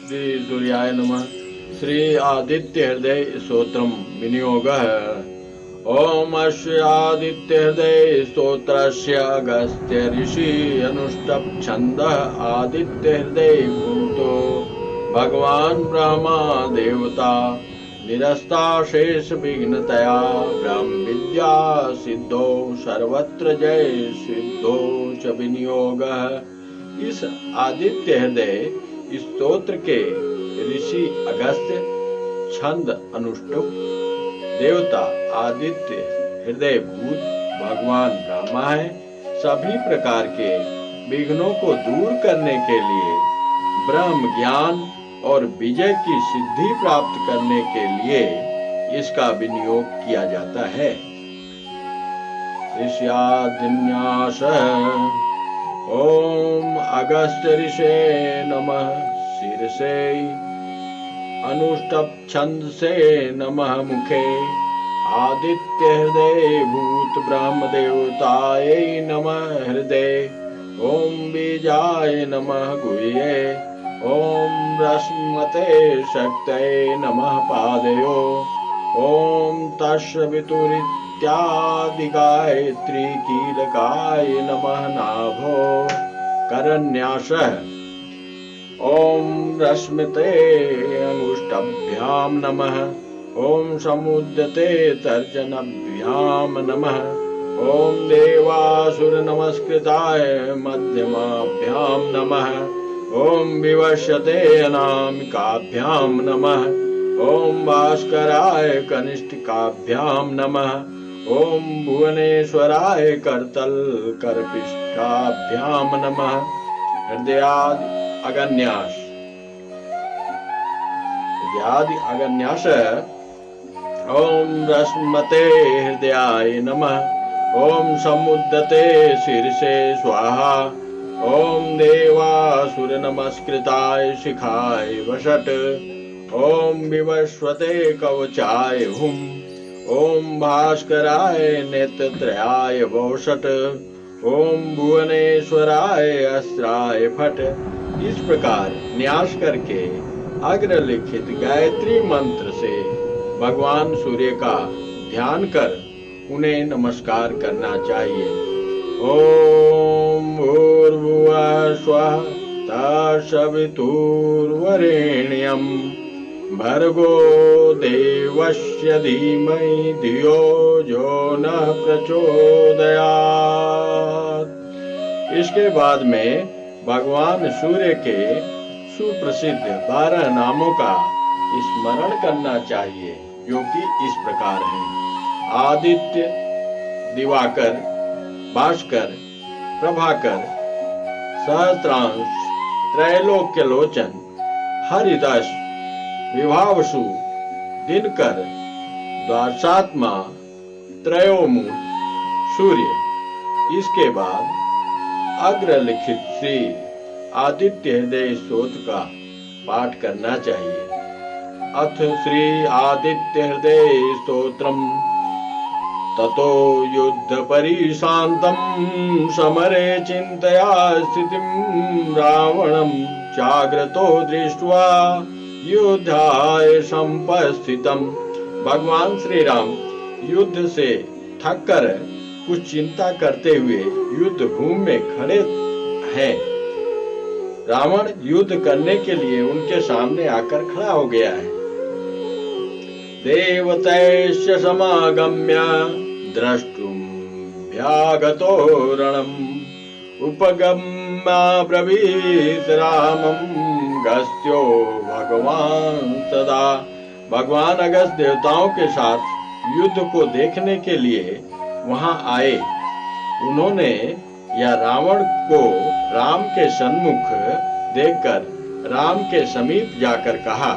श्री सूर्याय नमः। श्री आदित्य हृदय स्तोत्रम विनियोगः। ओम अस्य आदित्य हृदय स्तोत्रस्य अगस्त्य ऋषि अनुष्टप छंदः आदित्य हृदय भूतो भगवान ब्रह्मा देवता निरस्ता शेष विघ्नतया ब्रह्म विद्या सिद्धो सर्वत्र जय सिद्धो च विनियोगः। इस आदित्य हृदय स्तोत्र के ऋषि अगस्त्य, छंद अनुष्टुप, देवता आदित्य हृदय भूत भगवान ब्रह्मा है। सभी प्रकार के विघ्नों को दूर करने के लिए, ब्रह्म ज्ञान और विजय की सिद्धि प्राप्त करने के लिए इसका विनियोग किया जाता है। ऋष्यादिन्यास। ओम अगस्त्य ऋषे नमः। शीर्षे अनुष्टप छंद से नमः मुखे। आदित्य हृदय भूत ब्रह्म देवताय नमः हृदय। ओम बीजाय नमः गुह्ये। ओम रश्मते शक्तये नमः पादयो। ओम तस्वितुरित्यादि गायत्री कीलकाय नमः नाभो। करन्यासः। ओम रश्मिते अनुष्टभ्याम नमः। ओम समुद्यते तर्जनभ्याम नमः। ओम देवासुर नमस्कृताय मध्यमाभ्याम नमः। ओम विवश्यते अनामिकाभ्याम नमः। ओम भास्कराय कनिष्ठिकाभ्याम नमः। ओम भुवनेश्वराय करतल करपिष्ठाभ्याम नमः। हृदयादि अगन्यास। हृदयादि अगन्यास। ओम रश्मते हृदयाय नमः। ओम समुद्यते शीर्षे स्वाहा। ओम देवासुर नमस्कृताय शिखाय वषट। ओम विवस्वते कवचाय हुम। ओम भास्कराय नेत्रत्रयाय वौषट। ओम भुवनेश्वराय अस्त्राय फट। इस प्रकार न्यास करके अग्रलिखित गायत्री मंत्र से भगवान सूर्य का ध्यान कर उन्हें नमस्कार करना चाहिए। ओम भूर्भुवः स्वः तत्सवितुर्वरेण्यं भर्गो देवस्य धीमहि धियो यो न प्रचोदयात्। इसके बाद में भगवान सूर्य के सुप्रसिद्ध 12 नामों का स्मरण करना चाहिए, जो कि इस प्रकार हैं। आदित्य, दिवाकर, भास्कर, प्रभाकर, सहस्त्रांश, त्रैलोक्यलोचन, हरिदश, विभावसु, दिनकर, द्वादशात्मा, त्रयोमूर्त, सूर्य। इसके बाद अग्रलिखित श्री आदित्य हृदय स्तोत्र का पाठ करना चाहिए। अथ श्री आदित्य हृदय स्तोत्रम। ततो युद्ध परिशांतं समरे चिंतया स्थितिं रावणं जाग्रतो दृष्ट्वा युद्धाय संपस्थितम्। भगवान श्री राम युद्ध से थक कर कुछ चिंता करते हुए युद्ध भूमि में खड़े हैं। रावण युद्ध करने के लिए उनके सामने आकर खड़ा हो गया है। देवतैश्च समागम्य द्रष्टुं भ्यागतो रणम् उपगम्याब्रवीत् रामं गस्त्यो भगवान् सदा। भगवान अगस्त्य देवताओं के साथ युद्ध को देखने के लिए वहां आए। उन्होंने या रावण को राम के सन्मुख देखकर राम के समीप जाकर कहा,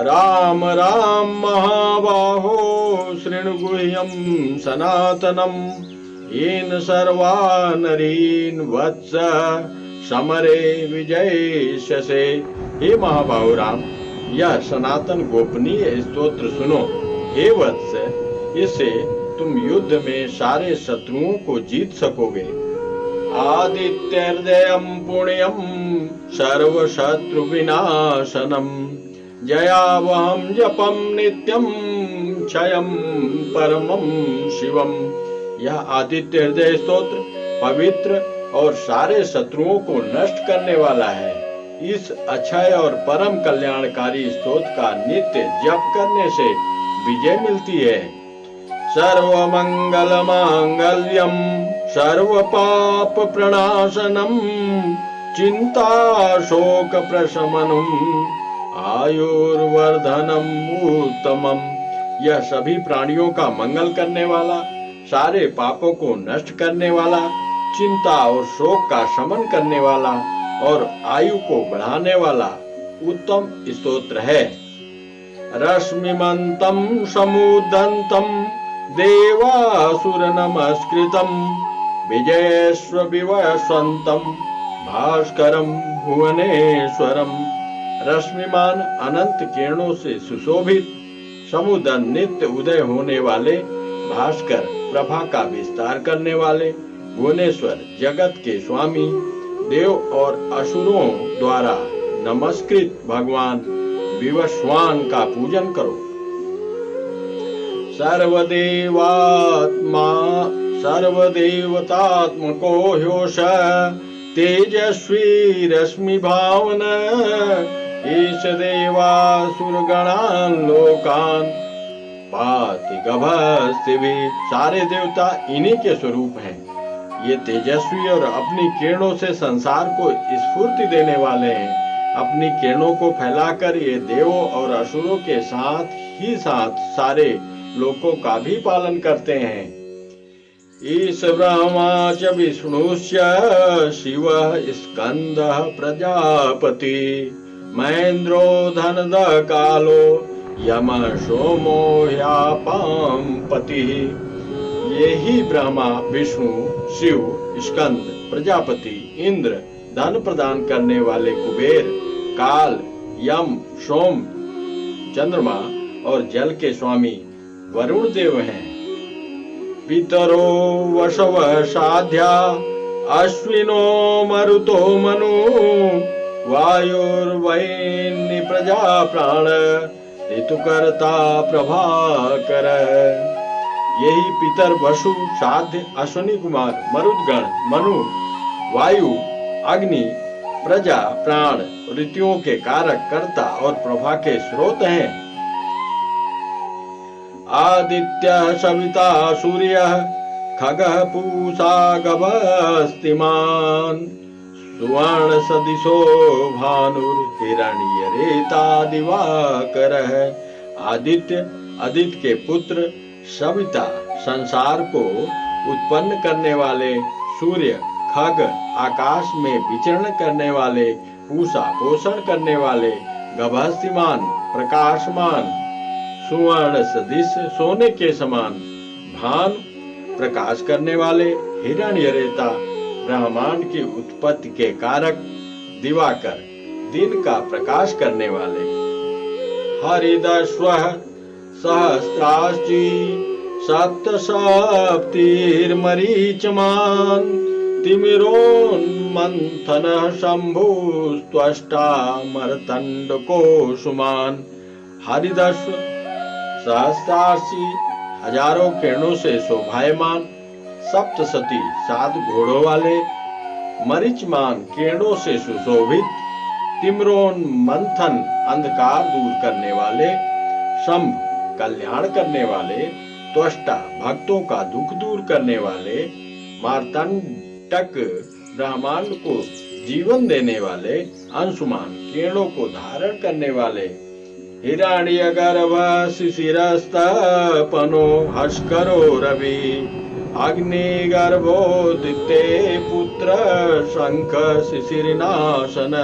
राम राम महाबाहो शृणु गुह्यं सनातनम येन सर्वा नरीन वत्स समरे विजयिष्यसे। हे महाबाहु राम, यह सनातन गोपनीय स्तोत्र सुनो। हे वत्स, इससे तुम युद्ध में सारे शत्रुओं को जीत सकोगे। आदित्यर्दयं पुण्यं सर्वशत्रुविनाशनं जयावहं जपं नित्यं क्षयं परमं शिवम। यह आदित्य हृदय स्तोत्र पवित्र और सारे शत्रुओं को नष्ट करने वाला है। इस अक्षय और परम कल्याणकारी स्तोत्र का नित्य जप करने से विजय मिलती है। सर्वमंगल मांगल्यम सर्व पाप प्रणाशनम चिंता शोक प्रशमनम आयुर्वर्धनम उत्तमम। यह सभी प्राणियों का मंगल करने वाला, सारे पापों को नष्ट करने वाला, चिंता और शोक का शमन करने वाला और आयु को बढ़ाने वाला उत्तम स्तोत्र है। रश्मिमंतम समुदंतम देवासुर नमस्कृतम विजयेश्व विवस्वंतम भास्करम भुवनेश्वरम। रश्मिमान अनंत किरणों से सुशोभित, समुद्र नित्य उदय होने वाले, भास्कर प्रभा का विस्तार करने वाले, भुवनेश्वर जगत के स्वामी, देव और असुरों द्वारा नमस्कृत भगवान विवस्वान का पूजन करो। सर्वदेवतात्मको ह्योष तेजस्वी रश्मि भावन ईश देवासुरगणान लोकान पाति गभस्ति भी। सारे देवता इन्हीं के स्वरूप हैं। ये तेजस्वी और अपनी किरणों से संसार को स्फूर्ति देने वाले हैं। अपनी किरणों को फैलाकर ये देवों और असुरों के साथ ही साथ सारे लोकों का भी पालन करते हैं। ईश ब्रह्मा च विष्णुश्च शिवः स्कंदः प्रजापति महेंद्रो धनद कालो यम सोमो ह्यापां पति। ये ही ब्रह्मा, विष्णु, शिव, स्कंद, प्रजापति, इंद्र, धन प्रदान करने वाले कुबेर, काल, यम, सोम, चंद्रमा और जल के स्वामी वरुण देव हैं। पितरो वशव साध्या अश्विनो मरुतो मनु वायुर्वैन्य प्रजा प्राण ऋतुकर्ता प्रभाकर। यही पितर वसु साध्य अश्विनी कुमार मरुदगण मनु वायु अग्नि प्रजा प्राण ऋतुओं के कारक कर्ता और प्रभा के स्रोत हैं। आदित्य सविता सूर्य खगः पूषा गभस्तिमान सुवर्ण सदिशो भानुर्हिरण्यरेता दिवाकरः। आदित्य आदित्य के पुत्र, सविता संसार को उत्पन्न करने वाले, सूर्य खग आकाश में विचरण करने वाले, पूषा पोषण करने वाले, गभस्तिमान प्रकाशमान, सुवर्ण सदिश सोने के समान, भानु प्रकाश करने वाले, हिरण्यरेता ब्रह्मांड की उत्पत्ति के कारक, दिवाकर दिन का प्रकाश करने वाले। हरिदस्वः सहस्रांशी सप्तसप्तिर्मरीचमान तिमिरोन्मन्थनः शम्भुस्त्वष्टा मर्तण्डकोशुमान्। हरिदस्व सहस्रांशी हजारों किरणों से शोभायमान, सप्तसती 7 घोड़ों वाले, मरीचमान किरणों से सुशोभित, तिम्रोन मंथन अंधकार दूर करने वाले, शंभ कल्याण करने वाले, त्वष्टा भक्तों का दुख दूर करने वाले, मार्तंडक ब्रह्मांड को जीवन देने वाले, अंशुमान किरणों को धारण करने वाले, हिरण्यगर्भ शिशिरस्तपनो हस्करो रवि अग्निगर्भोदिते पुत्र शंख शिशिरनाशन।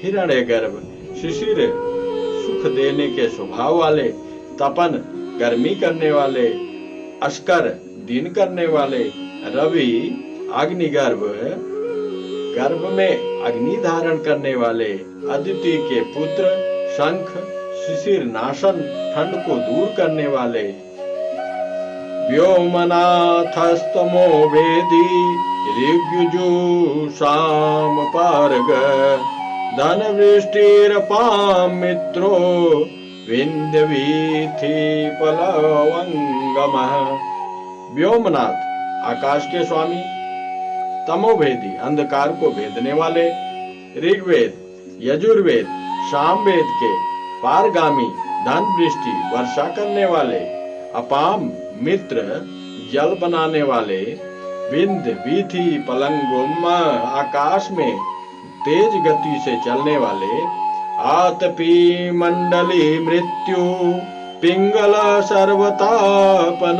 हिरण्यगर्भ शिशिर सुख देने के स्वभाव वाले, तपन गर्मी करने वाले, अस्कर दिन करने वाले, रवि अग्निगर्भ गर्भ में अग्नि धारण करने वाले, अदिति के पुत्र शंख शिशिर नाशन ठंड को दूर करने वाले, व्योमनाथस्तमो वेदी ऋग्युजु शाम पारग धन वृष्टिरपाम मित्रो विंध्य वीथि पलवंगमः। व्योमनाथ आकाश के स्वामी, तमोभेदी अंधकार को भेदने वाले, ऋग्वेद यजुर्वेद सामवेद के पारगामी धन वृष्टि वर्षा करने वाले, अपाम मित्र जल बनाने वाले, विंध्य वीथि पलंगुम आकाश में तेज गति से चलने वाले, आतपी मंडली मृत्यु पिंगल सर्वतापन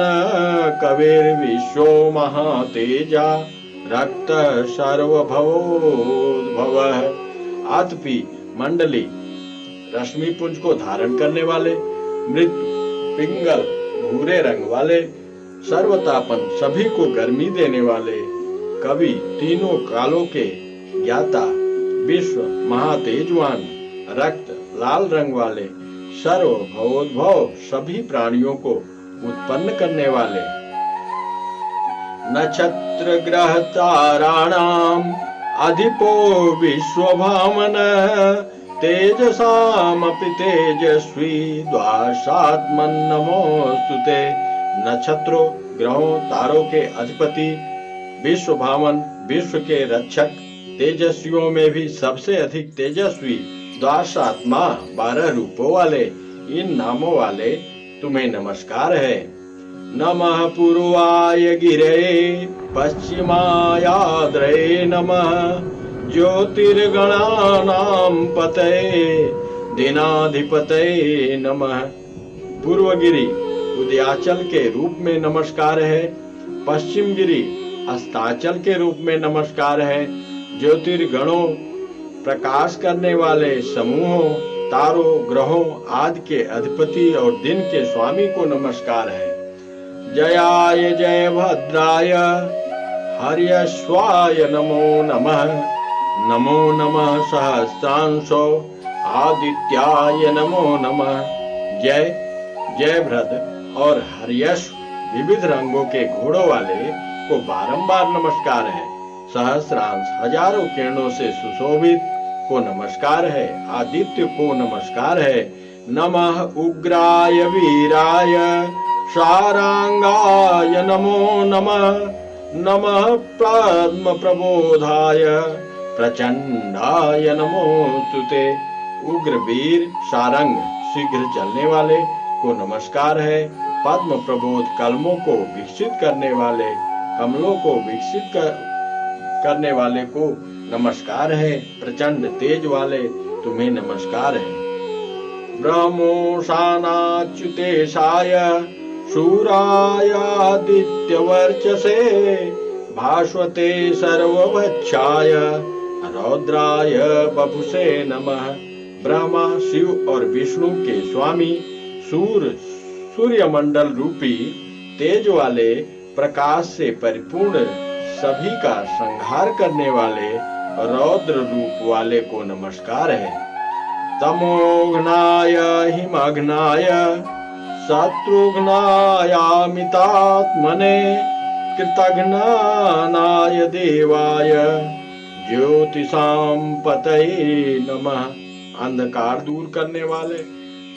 कविर विश्व महातेजा रक्त सर्वभवोद्भव। आतपी मंडली रश्मि पुंज को धारण करने वाले, मृत्यु पिंगल भूरे रंग वाले, सर्वतापन सभी को गर्मी देने वाले, कवि तीनों कालों के ज्ञाता, विश्व महातेजवान, रक्त लाल रंग वाले, सर्व भवोद्भव सभी प्राणियों को उत्पन्न करने वाले, नक्षत्र ग्रह ताराणाम अधिपो विश्वभावन तेजसामपि तेजस्वी द्वासात्मन नमोस्तुते। नक्षत्रों ग्रहों तारों के अधिपति, विश्व भावन विश्व के रक्षक, तेजस्वियों में भी सबसे अधिक तेजस्वी, द्वासात्मा 12 रूपों वाले, इन नामों वाले तुम्हें नमस्कार है। नमः पूर्वाय गिरे पश्चिमायाद्रये नमः ज्योतिर्गणानां पतये दिनाधिपतये नमः। पूर्वगिरी उदयाचल के रूप में नमस्कार है, पश्चिम गिरी अस्ताचल के रूप में नमस्कार है, ज्योतिर्गणों प्रकाश करने वाले समूहों, तारों ग्रहों आदि के अधिपति और दिन के स्वामी को नमस्कार है। जयाय जय भद्राय हर्यश्वाय नमो नमः। नमो नमः सहस्रांशो आदित्याय नमो नमः। जय जय भद्र और हर्यश्व विविध रंगों के घोड़ों वाले को बारंबार नमस्कार है। सहस्रांश हजारों किरणों से सुशोभित को नमस्कार है। आदित्य को नमस्कार है। नमः उग्राय वीराय शारांगाय नमो नमः। नमः पद्म प्रबोधाय प्रचंडाय नमोस्तुते। उग्र वीर सारंग शीघ्र चलने वाले को नमस्कार है। पद्म प्रबोध कलमों को विकसित करने वाले, कमलों को विकसित करने वाले को नमस्कार है। प्रचंड तेज वाले तुम्हें नमस्कार है। ब्रह्मोशानाच्युतेशाय शूराय आदित्यवर्चसे भास्वते सर्ववच्छाय रौद्राय बभुसे नमः। ब्रह्मा शिव और विष्णु के स्वामी सूर्यमंडल रूपी तेज वाले, प्रकाश से परिपूर्ण, सभी का संहार करने वाले रौद्र रूप वाले को नमस्कार है। तमोघ्नाय हिमघ्नाय शत्रुघ्नायामितात्मने कृतघ्नाय देवाय ज्योतिषां पतये नमः। अंधकार दूर करने वाले,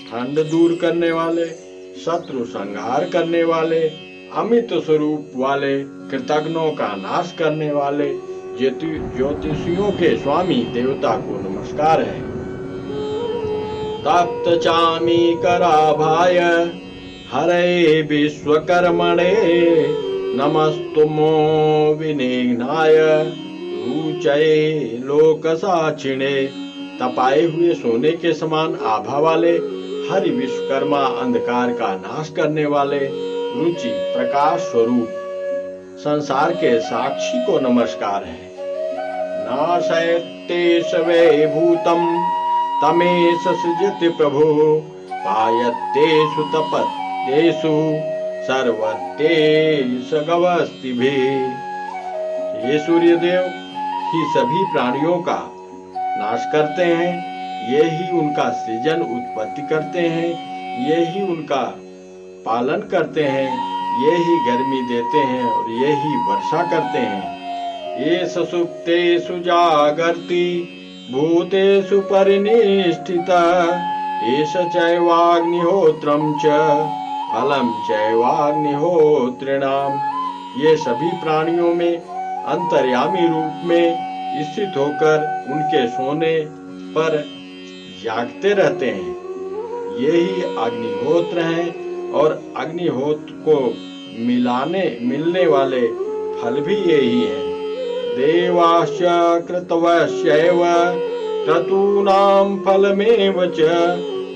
ठंड दूर करने वाले, शत्रु संहार करने वाले, अमित स्वरूप वाले, कृतघ्नों का नाश करने वाले, ज्योतिषियों के स्वामी देवता को नमस्कार है। तप्त चामी कराभाय हरे विश्वकर्मणे नमस्तुमो विनिघ्नाय रुचये लोकसाक्षिणे। तपाए हुए सोने के समान आभा वाले, हरि विश्वकर्मा अंधकार का नाश करने वाले, रुचि प्रकाश स्वरूप संसार के साक्षी को नमस्कार है। नाशयते सवे भूतम तमेश सृजति प्रभु पायतेषु तपत्येषु सर्वतेष गवस्थिभिः। ये सूर्यदेव ही सभी प्राणियों का नाश करते हैं, ये ही उनका सृजन उत्पत्ति करते हैं, ये ही उनका पालन करते हैं, ये ही गर्मी देते हैं और ये ही वर्षा करते हैं। एष सुप्तेषु जागर्ति भूतेषु परिनिष्ठितः एष चैवाग्निहोत्रं च फलं चैवाग्निहोत्रिणाम्। ये सभी प्राणियों में अंतर्यामी रूप में स्थित होकर उनके सोने पर जागते रहते हैं। यही अग्निहोत्र हैं और अग्निहोत्र को मिलने वाले फल भी यही हैं। देवाश्च कृतवश्चैव क्रतूनां फलमेव च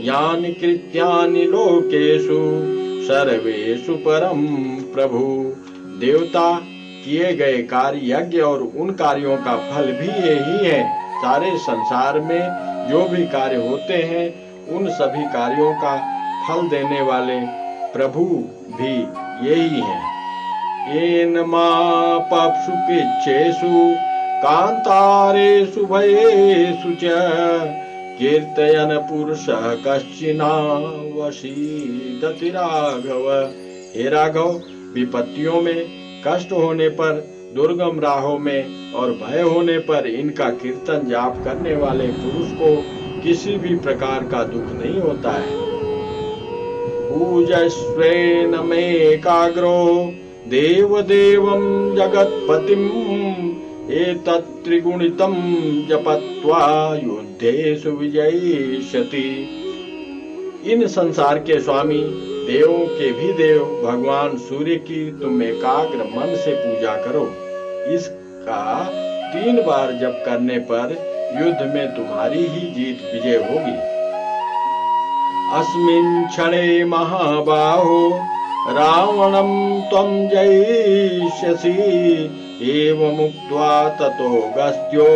यानि कृत्यानि लोकेषु सर्वेषु परम प्रभु। देवता किए गए कार्य यज्ञ और उन कार्यों का फल भी यही है। सारे संसार में जो भी कार्य होते हैं उन सभी कार्यों का फल देने वाले प्रभु भी यही हैं। येन मापशु पिच्छेषु कांतारेषु भयेषु च कीर्तयन पुरुषः कश्चिन्नावसीदति राघव। हे राघव, विपत्तियों में, कष्ट होने पर, दुर्गम राहों में और भय होने पर इनका कीर्तन जाप करने वाले पुरुष को किसी भी प्रकार का दुख नहीं होता है। पूजस्वेन मेकाग्रो देवदेवं जगत्पतिम् एतत् त्रिगुणितं जपत्वा युद्धेषु विजयिष्यति। इन संसार के स्वामी, देवों के भी देव भगवान सूर्य की तुम एकाग्र मन से पूजा करो। इसका 3 बार जप करने पर युद्ध में तुम्हारी ही जीत विजय होगी। अस्मिन् क्षणे महाबाहो रावणं त्वं जयिष्यसि एवमुक्त्वा ततो गस्त्यो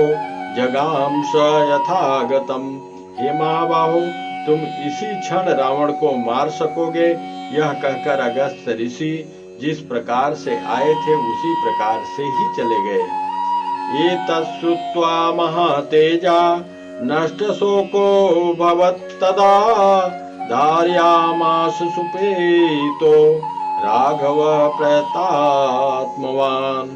जगाम स यथागतम्। हे महाबाहो, तुम इसी क्षण रावण को मार सकोगे, यह कहकर अगस्त्य ऋषि जिस प्रकार से आए थे उसी प्रकार से ही चले गए। एतत् श्रुत्वा महातेजा नष्टशोको भवत्तदा धारयामास सुपेतो राघव प्रतात्मवान।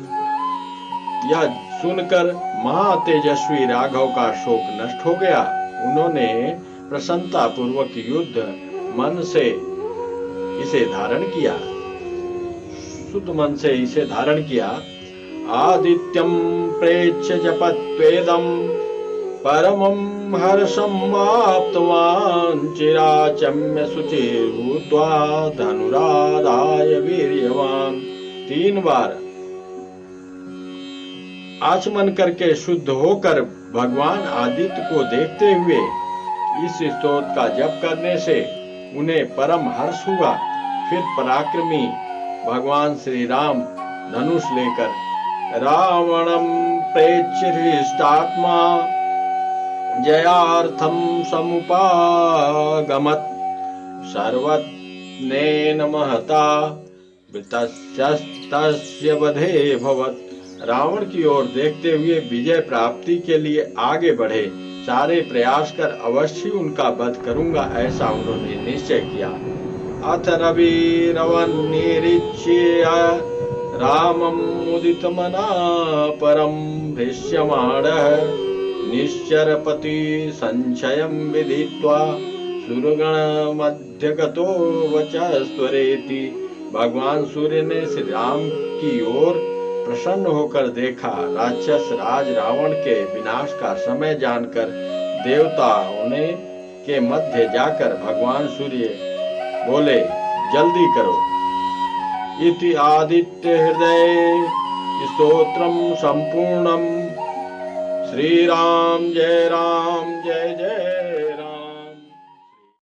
यह सुनकर महातेजस्वी राघव का शोक नष्ट हो गया। उन्होंने प्रसन्नता पूर्वक युद्ध मन से इसे धारण किया, शुद्ध मन से इसे धारण किया। आदित्यं प्रेक्ष्य जपत्वेदं परमं हर्षं वाप्तवान् चिराचम्य शुचिर्भूत्वा धनुरादाय वीर्यवान्। 3 बार आचमन करके शुद्ध होकर भगवान आदित्य को देखते हुए इस स्तोत्र का जप करने से उन्हें परम हर्ष हुआ। फिर पराक्रमी भगवान श्री राम धनुष लेकर रावणं प्रेक्ष्य हृष्टात्मा जयार्थं समुपागमत् सर्वज्ञेन महता वृतस्य वधे भवत्। रावण की ओर देखते हुए विजय प्राप्ति के लिए आगे बढ़े। सारे प्रयास कर अवश्य उनका वध करूंगा, ऐसा उन्होंने निश्चय किया। अथ रविरवन्निरीच्य रामं मुदितमना परं दृश्यमाणः निश्चरपति संशयं विदित्वा सुरगणमध्यगतो वचस्त्वरेति। भगवान सूर्य ने श्री राम की ओर प्रसन्न होकर देखा। राक्षस राज रावण के विनाश का समय जानकर देवताओं के मध्य जाकर भगवान सूर्य बोले, जल्दी करो। इति आदित्य हृदय स्तोत्रम संपूर्णम। श्री राम जय जय।